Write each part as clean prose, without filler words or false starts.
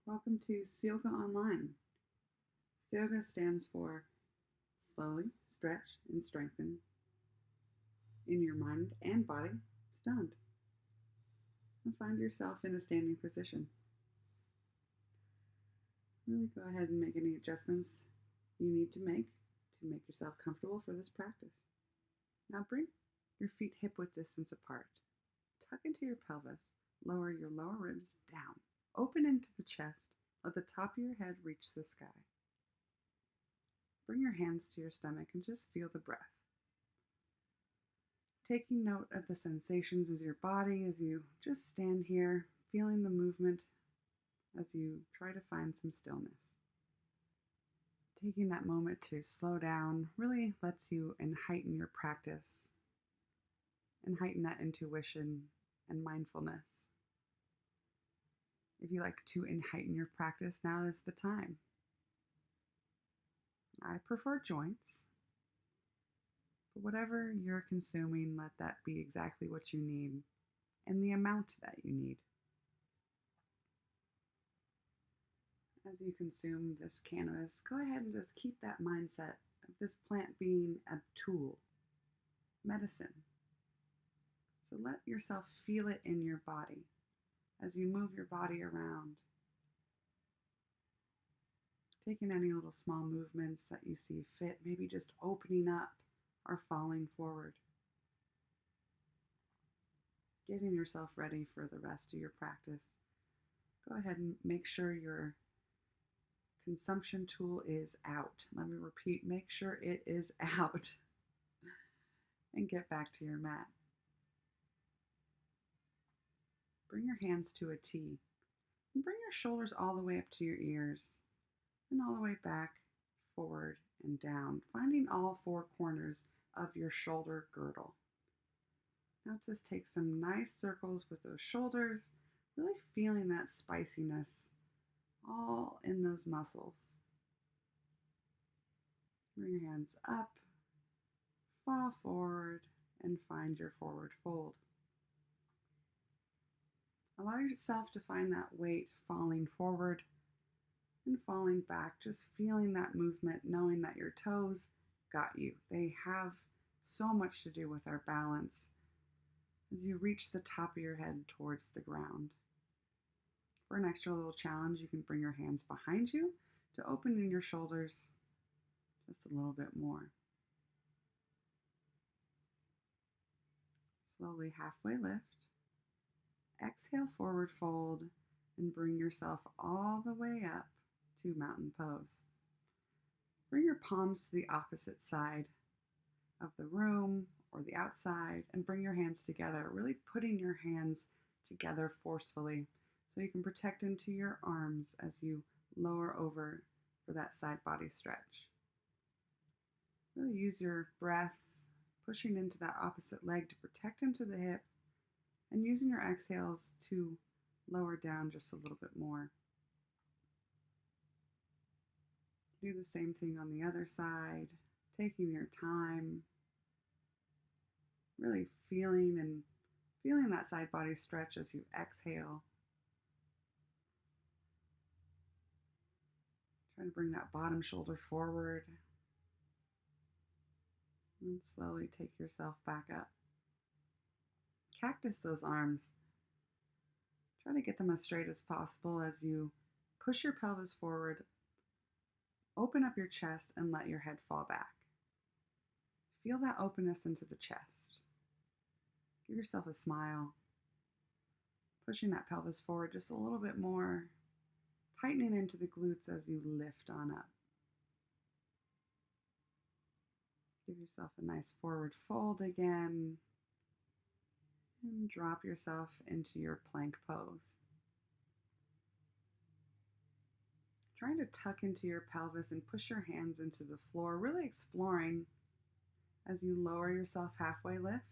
Welcome to Syoga Online. Syoga stands for slowly stretch and strengthen in your mind and body, stoned. And find yourself in a standing position. Really go ahead and make any adjustments you need to make yourself comfortable for this practice. Now bring your feet hip width distance apart. Tuck into your pelvis. Lower your lower ribs down. Open into the chest. Let the top of your head reach the sky. Bring your hands to your stomach and just feel the breath. Taking note of the sensations as your body as you just stand here, feeling the movement as you try to find some stillness. Taking that moment to slow down really lets you heighten your practice and heighten that intuition and mindfulness. If you like to heighten your practice, now is the time. I prefer joints, but whatever you're consuming, let that be exactly what you need and the amount that you need. As you consume this cannabis, go ahead and just keep that mindset of this plant being a tool, medicine. So let yourself feel it in your body as you move your body around. Taking any little small movements that you see fit, maybe just opening up or falling forward. Getting yourself ready for the rest of your practice. Go ahead and make sure your consumption tool is out. Let me repeat, make sure it is out. And get back to your mat. Bring your hands to a T. And bring your shoulders all the way up to your ears. And all the way back, forward, and down. Finding all four corners of your shoulder girdle. Now just take some nice circles with those shoulders, really feeling that spiciness all in those muscles. Bring your hands up, fall forward, and find your forward fold. Allow yourself to find that weight falling forward and falling back, just feeling that movement, knowing that your toes got you. They have so much to do with our balance as you reach the top of your head towards the ground. For an extra little challenge, you can bring your hands behind you to open in your shoulders just a little bit more. Slowly halfway lift. Exhale, forward fold, and bring yourself all the way up to mountain pose. Bring your palms to the opposite side of the room or the outside and bring your hands together, really putting your hands together forcefully so you can protect into your arms as you lower over for that side body stretch. Really use your breath, pushing into that opposite leg to protect into the hip and using your exhales to lower down just a little bit more. Do the same thing on the other side, taking your time, really feeling that side body stretch as you exhale. Try to bring that bottom shoulder forward and slowly take yourself back up. Cactus those arms. Try to get them as straight as possible as you push your pelvis forward, open up your chest, and let your head fall back. Feel that openness into the chest. Give yourself a smile, pushing that pelvis forward just a little bit more, tightening into the glutes as you lift on up. Give yourself a nice forward fold again, and drop yourself into your plank pose. Trying to tuck into your pelvis and push your hands into the floor, really exploring as you lower yourself halfway lift.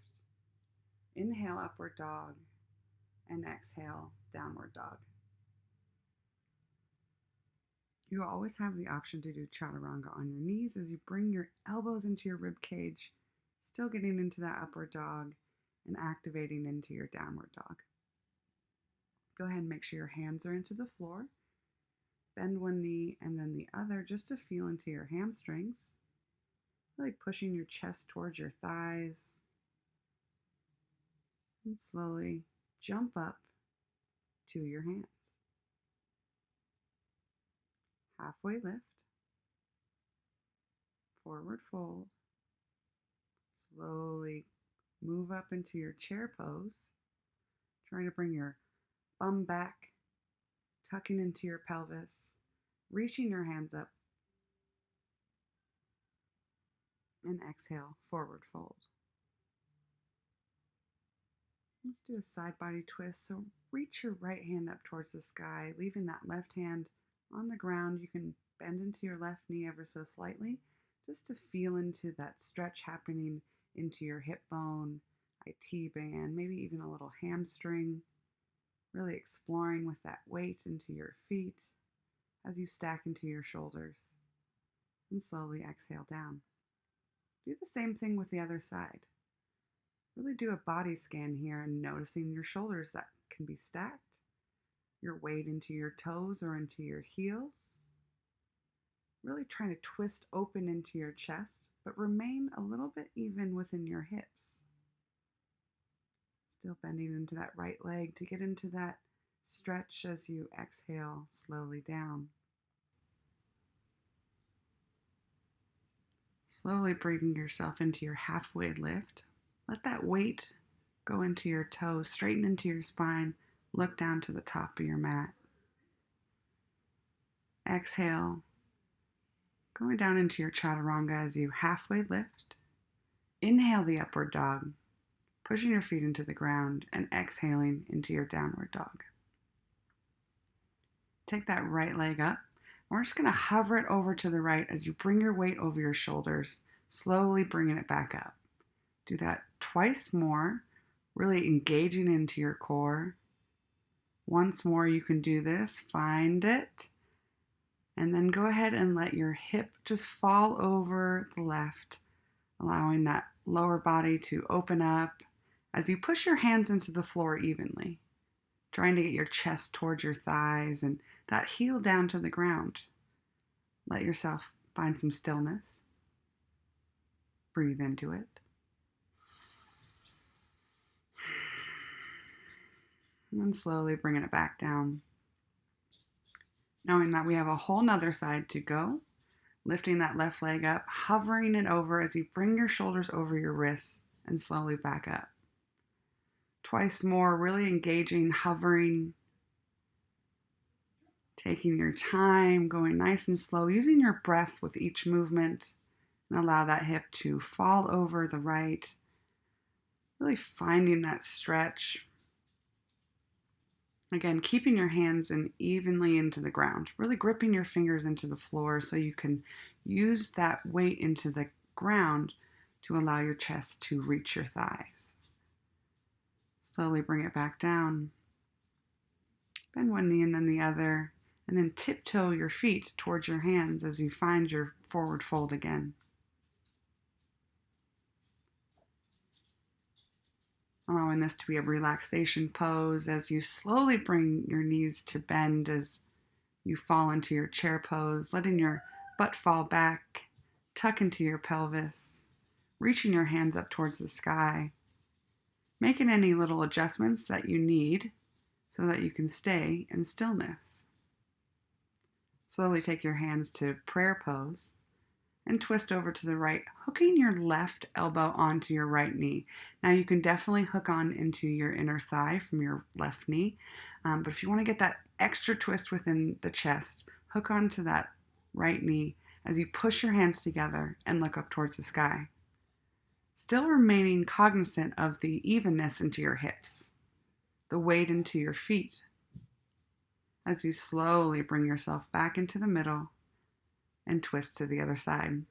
Inhale, upward dog, and exhale, downward dog. You always have the option to do chaturanga on your knees as you bring your elbows into your rib cage, still getting into that upward dog and activating into your downward dog. Go ahead and make sure your hands are into the floor Bend one knee and then the other just to feel into your hamstrings, really pushing your chest towards your thighs. And slowly jump up to your hands. Halfway lift, forward fold. Slowly move up into your chair pose, trying to bring your bum back, tucking into your pelvis, reaching your hands up, and exhale, forward fold. Let's do a side body twist. So reach your right hand up towards the sky, leaving that left hand on the ground. You can bend into your left knee ever so slightly, just to feel into that stretch happening into your hip bone, IT band, maybe even a little hamstring. Really exploring with that weight into your feet as you stack into your shoulders. And slowly exhale down. Do the same thing with the other side. Really do a body scan here and noticing your shoulders that can be stacked, your weight into your toes or into your heels. Really trying to twist open into your chest, but remain a little bit even within your hips. Still bending into that right leg to get into that stretch as you exhale slowly down. Slowly bringing yourself into your halfway lift. Let that weight go into your toes, straighten into your spine, look down to the top of your mat. Exhale, going down into your chaturanga as you halfway lift. Inhale the upward dog, pushing your feet into the ground and exhaling into your downward dog. Take that right leg up. We're just going to hover it over to the right as you bring your weight over your shoulders, slowly bringing it back up. Do that twice more, really engaging into your core. Once more, you can do this. Find it. And then go ahead and let your hip just fall over the left, allowing that lower body to open up as you push your hands into the floor evenly, trying to get your chest towards your thighs and that heel down to the ground. Let yourself find some stillness. Breathe into it. And then slowly bringing it back down. Knowing that we have a whole nother side to go. Lifting that left leg up, hovering it over as you bring your shoulders over your wrists and slowly back up. Twice more, really engaging, hovering, taking your time, going nice and slow, using your breath with each movement, and allow that hip to fall over the right. Really finding that stretch. Again, keeping your hands in evenly into the ground, really gripping your fingers into the floor so you can use that weight into the ground to allow your chest to reach your thighs. Slowly bring it back down. Bend one knee and then the other, and then tiptoe your feet towards your hands as you find your forward fold again. Allowing this to be a relaxation pose as you slowly bring your knees to bend as you fall into your chair pose, letting your butt fall back, tuck into your pelvis, reaching your hands up towards the sky, making any little adjustments that you need so that you can stay in stillness. Slowly take your hands to prayer pose and twist over to the right, hooking your left elbow onto your right knee. Now you can definitely hook on into your inner thigh from your left knee, but if you want to get that extra twist within the chest, hook onto that right knee as you push your hands together and look up towards the sky. Still remaining cognizant of the evenness into your hips, the weight into your feet, as you slowly bring yourself back into the middle and twist to the other side.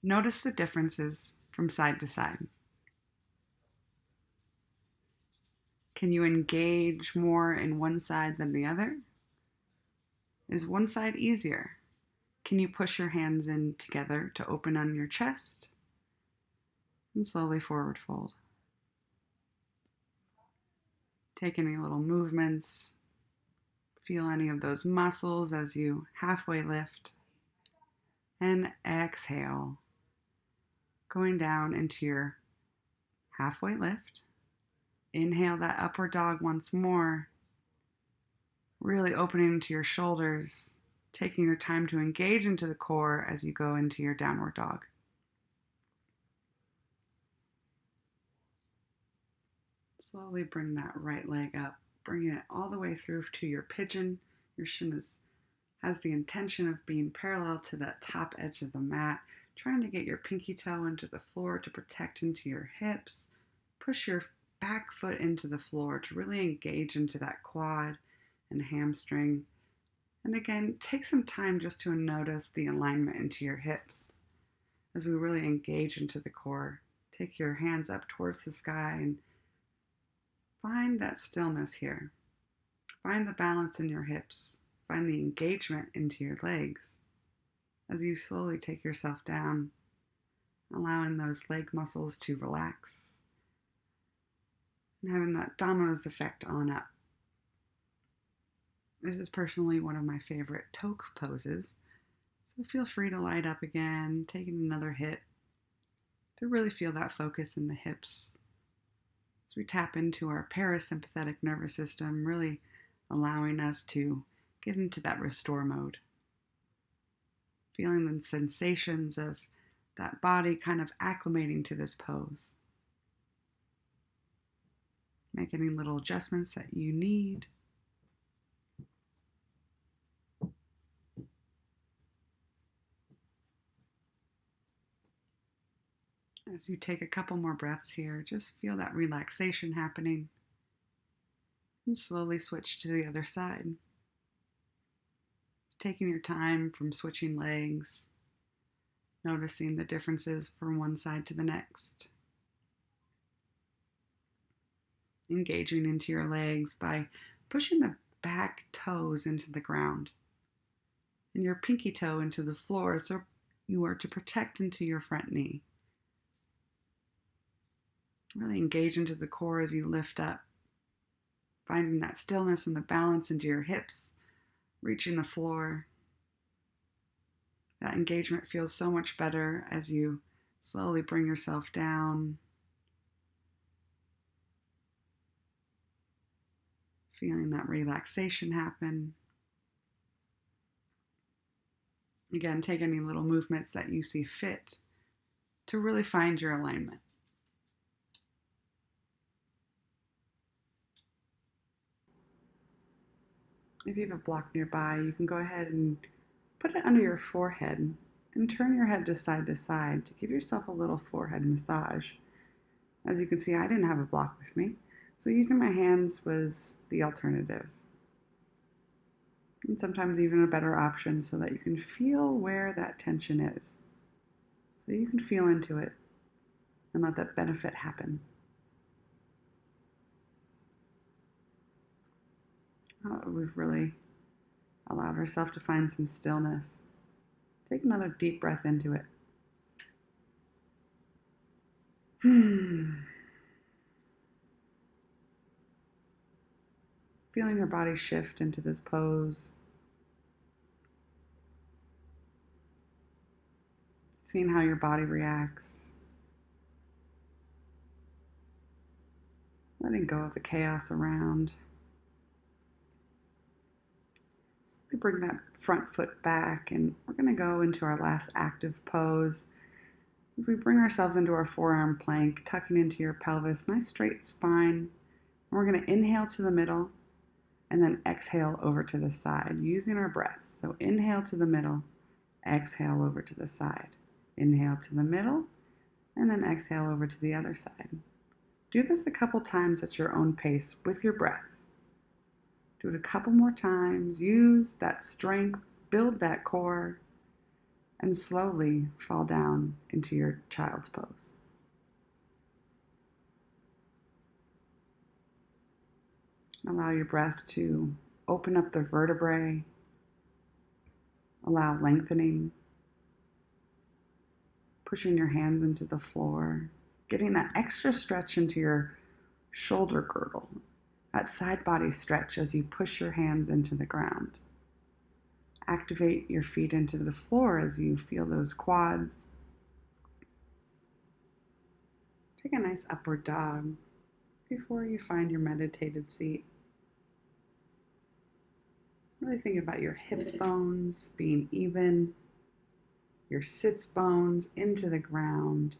Notice the differences from side to side. Can you engage more in one side than the other? Is one side easier? Can you push your hands in together to open on your chest? And slowly forward fold. Take any little movements. Feel any of those muscles as you halfway lift. And exhale, going down into your halfway lift. Inhale that upward dog once more, really opening into your shoulders, taking your time to engage into the core as you go into your downward dog. Slowly bring that right leg up, bringing it all the way through to your pigeon. Your shin has the intention of being parallel to that top edge of the mat, trying to get your pinky toe into the floor to protect into your hips. Push your back foot into the floor to really engage into that quad and hamstring. And again, take some time just to notice the alignment into your hips as we really engage into the core. Take your hands up towards the sky and find that stillness here. Find the balance in your hips. Find the engagement into your legs as you slowly take yourself down, allowing those leg muscles to relax and having that dominoes effect on up. This is personally one of my favorite toque poses, so feel free to light up again, taking another hit to really feel that focus in the hips as we tap into our parasympathetic nervous system, really allowing us to get into that restore mode. Feeling the sensations of that body kind of acclimating to this pose. Make any little adjustments that you need. As you take a couple more breaths here, just feel that relaxation happening. And slowly switch to the other side. Taking your time from switching legs, noticing the differences from one side to the next. Engaging into your legs by pushing the back toes into the ground and your pinky toe into the floor so you are to protect into your front knee. Really engage into the core as you lift up, finding that stillness and the balance into your hips, reaching the floor. That engagement feels so much better as you slowly bring yourself down, feeling that relaxation happen. Again, take any little movements that you see fit to really find your alignment. If you have a block nearby, you can go ahead and put it under your forehead and turn your head to side to give yourself a little forehead massage. As you can see, I didn't have a block with me, so using my hands was the alternative. And sometimes even a better option so that you can feel where that tension is. So you can feel into it and let that benefit happen. We've really allowed ourselves to find some stillness. Take another deep breath into it. Feeling your body shift into this pose. Seeing how your body reacts. Letting go of the chaos around. Slowly bring that front foot back, and we're going to go into our last active pose. As we bring ourselves into our forearm plank, tucking into your pelvis, nice straight spine. And we're going to inhale to the middle and then exhale over to the side using our breaths. So inhale to the middle, exhale over to the side. Inhale to the middle and then exhale over to the other side. Do this a couple times at your own pace with your breath. Do it a couple more times. Use that strength, build that core, and slowly fall down into your child's pose. Allow your breath to open up the vertebrae. Allow lengthening. Pushing your hands into the floor. Getting that extra stretch into your shoulder girdle That side body stretch as you push your hands into the ground. Activate your feet into the floor as you feel those quads. Take a nice upward dog before you find your meditative seat. Really think about your hips bones being even, your sits bones into the ground.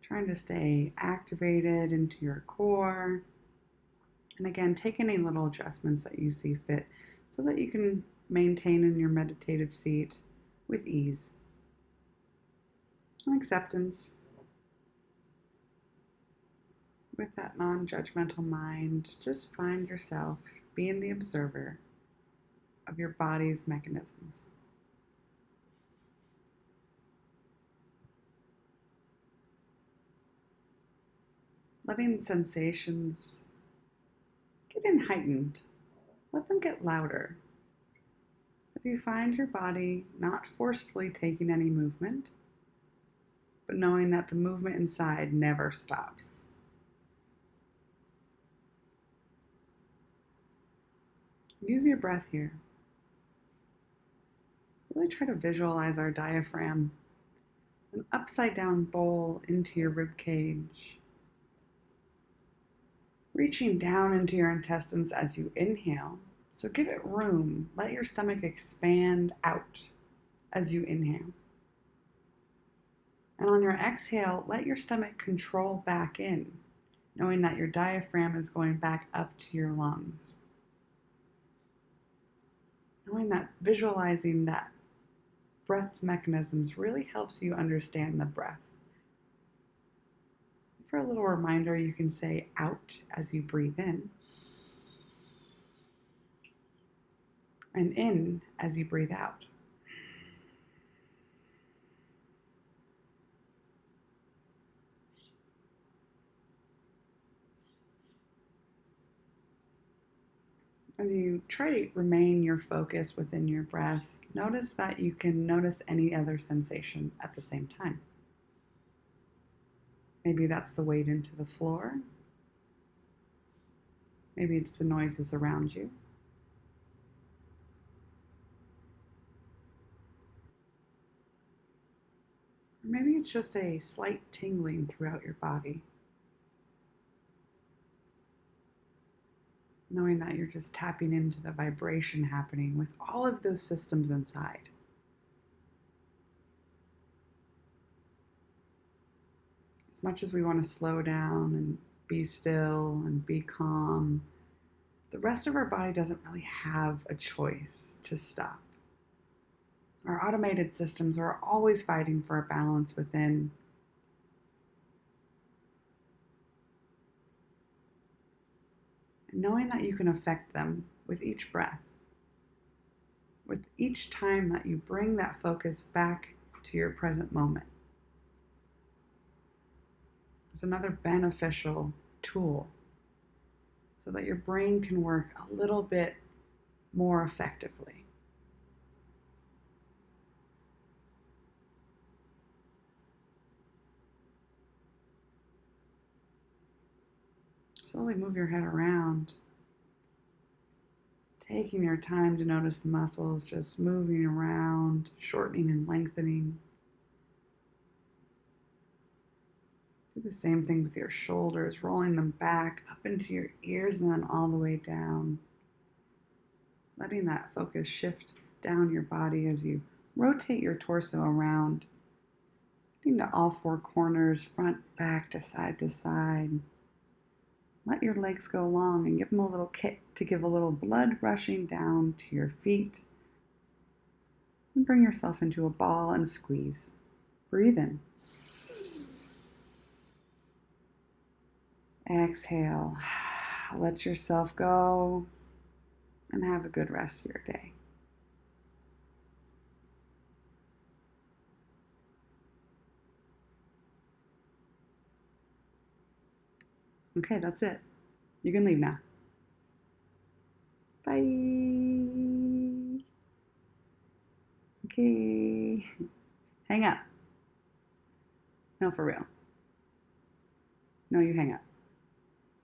Trying to stay activated into your core. And again, take any little adjustments that you see fit so that you can maintain in your meditative seat with ease and acceptance. With that non-judgmental mind, just find yourself being the observer of your body's mechanisms. Letting sensations get heightened. Let them get louder. As you find your body not forcefully taking any movement, but knowing that the movement inside never stops. Use your breath here. Really try to visualize our diaphragm, an upside down bowl into your rib cage, reaching down into your intestines as you inhale. So give it room. Let your stomach expand out as you inhale. And on your exhale, let your stomach control back in, knowing that your diaphragm is going back up to your lungs. Knowing that, visualizing that breath's mechanisms really helps you understand the breath. For a little reminder, you can say out as you breathe in, and in as you breathe out. As you try to remain your focus within your breath, notice that you can notice any other sensation at the same time. Maybe that's the weight into the floor. Maybe it's the noises around you. Or maybe it's just a slight tingling throughout your body, knowing that you're just tapping into the vibration happening with all of those systems inside. As much as we want to slow down and be still and be calm, the rest of our body doesn't really have a choice to stop. Our automated systems are always fighting for a balance within. And knowing that you can affect them with each breath, with each time that you bring that focus back to your present moment, is another beneficial tool so that your brain can work a little bit more effectively. Slowly move your head around, taking your time to notice the muscles just moving around, shortening and lengthening. Do the same thing with your shoulders, rolling them back up into your ears and then all the way down. Letting that focus shift down your body as you rotate your torso around, into all four corners, front, back, to side. Let your legs go long and give them a little kick to give a little blood rushing down to your feet. And bring yourself into a ball and squeeze. Breathe in. Exhale. Let yourself go and have a good rest of your day. Okay, that's it. You can leave now. Bye. Okay. Hang up. No, for real. No, you hang up.